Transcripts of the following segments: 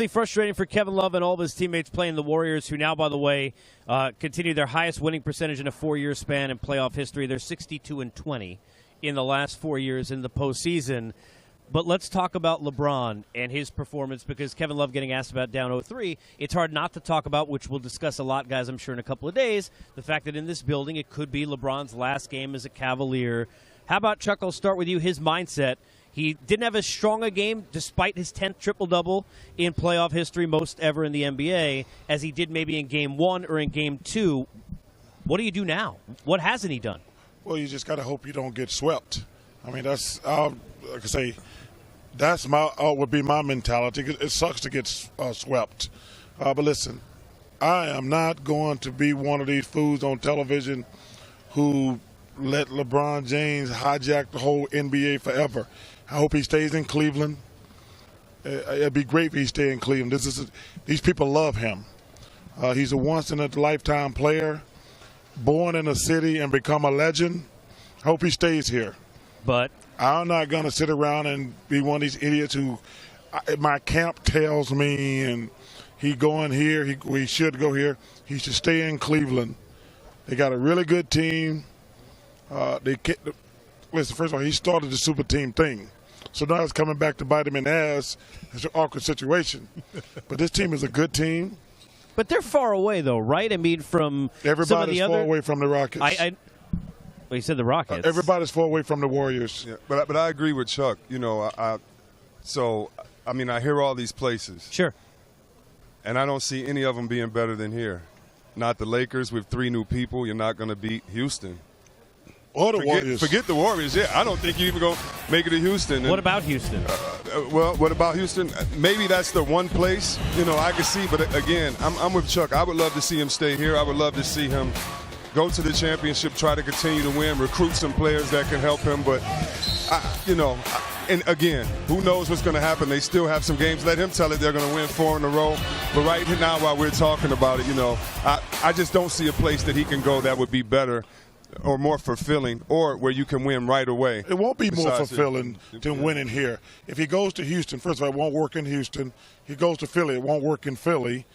Frustrating for Kevin Love and all of his teammates playing the Warriors, who now, by the way, continue their highest winning percentage in a 4-year span in playoff history. They're 62-20 in the last 4 years in the postseason. But let's talk about LeBron and his performance, because Kevin Love getting asked about down 0-3. It's hard not to talk about, which we'll discuss a lot, guys, I'm sure, in a couple of days, the fact that in this building it could be LeBron's last game as a Cavalier. How about, Chuck, I'll start with you, his mindset. He didn't have as strong a game, despite his 10th triple-double in playoff history, most ever in the NBA, as he did maybe in Game 1 or in Game 2. What do you do now? What hasn't he done? Well, you just got to hope you don't get swept. I mean, that's, like I say, that's would be my mentality. It sucks to get swept. But listen, I am not going to be one of these fools on television who let LeBron James hijack the whole NBA forever. I hope he stays in Cleveland. It'd be great if he stayed in Cleveland. These people love him. He's a once-in-a-lifetime player, born in a city and become a legend. I hope he stays here. But I'm not going to sit around and be one of these idiots who my camp tells me and he going here, he should go here. He should stay in Cleveland. They got a really good team. Listen, first of all, he started the super team thing. So now it's coming back to bite him in the ass. It's an awkward situation. But this team is a good team. But they're far away, though, right? I mean, from everybody's far away from the Rockets. Well, you said the Rockets. Everybody's far away from the Warriors. Yeah, but I agree with Chuck. You know, I hear all these places. Sure. And I don't see any of them being better than here. Not the Lakers with 3 new people. You're not going to beat Houston. Or the Warriors. Forget the Warriors. Yeah, I don't think you even go make it to Houston. What about Houston? What about Houston? Maybe that's the one place, I can see. But, again, I'm with Chuck. I would love to see him stay here. I would love to see him go to the championship, try to continue to win, recruit some players that can help him. But, and, again, who knows what's going to happen. They still have some games. Let him tell it they're going to win 4 in a row. But right now, while we're talking about it, I just don't see a place that he can go that would be better or more fulfilling, or where you can win right away. It won't be more fulfilling than winning here. If he goes to Houston, first of all, it won't work in Houston. He goes to Philly, it won't work in Philly.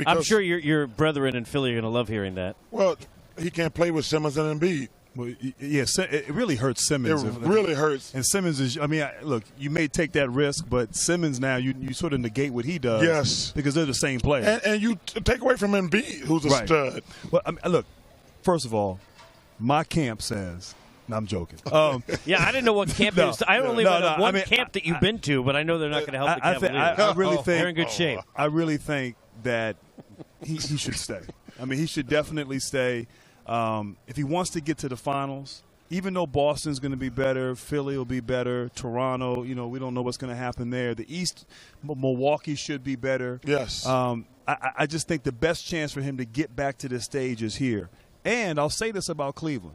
I'm sure your brethren in Philly are going to love hearing that. Well, he can't play with Simmons and Embiid. Well, yeah, it really hurts Simmons. It really hurts. And Simmons is, look, you may take that risk, but Simmons now, you sort of negate what he does. Yes. Because they're the same player. And you take away from Embiid, who's a stud. Well, look, first of all, my camp says – no, I'm joking. Yeah, I didn't know what camp is. I only know one camp that you've been to, but I know they're not going to help the Cavaliers. I really think – they're in good shape. I really think that he should stay. I mean, he should definitely stay. If he wants to get to the finals, even though Boston's going to be better, Philly will be better, Toronto, we don't know what's going to happen there. The East, Milwaukee should be better. Yes. I just think the best chance for him to get back to this stage is here. And I'll say this about Cleveland.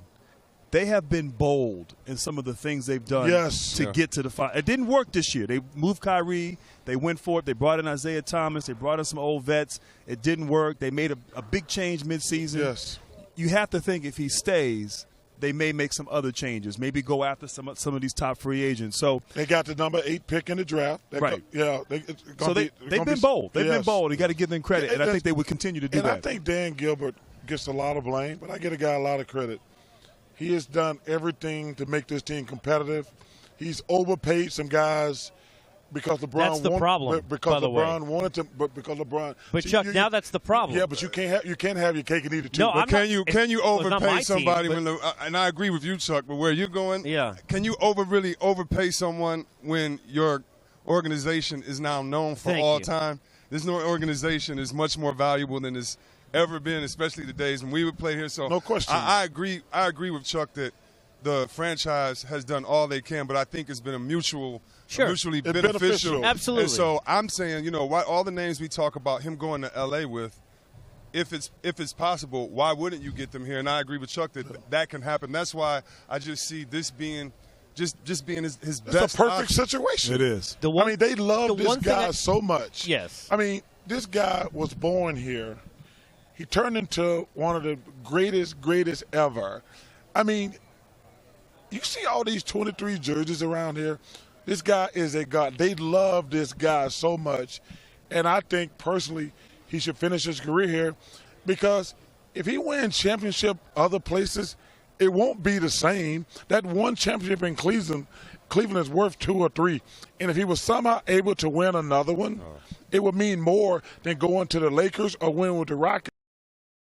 They have been bold in some of the things they've done to get to the final. It didn't work this year. They moved Kyrie. They went for it. They brought in Isaiah Thomas. They brought in some old vets. It didn't work. They made a big change midseason. Yes. You have to think if he stays, they may make some other changes, maybe go after some of these top free agents. So they got the number 8 pick in the draft. They've been bold. They've been bold. You got to give them credit, and I think they would continue to do that. I think Dan Gilbert gets a lot of blame, but I give a guy a lot of credit. He has done everything to make this team competitive. He's overpaid some guys because LeBron. That's the problem. Because LeBron wanted to, but because LeBron. But Chuck, now that's the problem. Yeah, but you can't have your cake and eat it too. No, but can you overpay somebody team, and I agree with you, Chuck. But where you're going, can you really overpay someone when your organization is now known for all time? This organization is much more valuable than it's ever been, especially the days when we would play here. So no question. I agree with Chuck that the franchise has done all they can, but I think it's been a mutually beneficial. Absolutely. And so I'm saying, all the names we talk about him going to L.A. with, if it's possible, why wouldn't you get them here? And I agree with Chuck that can happen. That's why I just see this being just being his best. It's a perfect situation. It is. They love this guy so much. Yes. I mean, this guy was born here. He turned into one of the greatest ever. I mean, you see all these 23 jerseys around here. This guy is a god. They love this guy so much. And I think personally he should finish his career here, because if he wins championship other places, it won't be the same. That one championship in Cleveland is worth 2 or 3. And if he was somehow able to win another one, it would mean more than going to the Lakers or winning with the Rockets.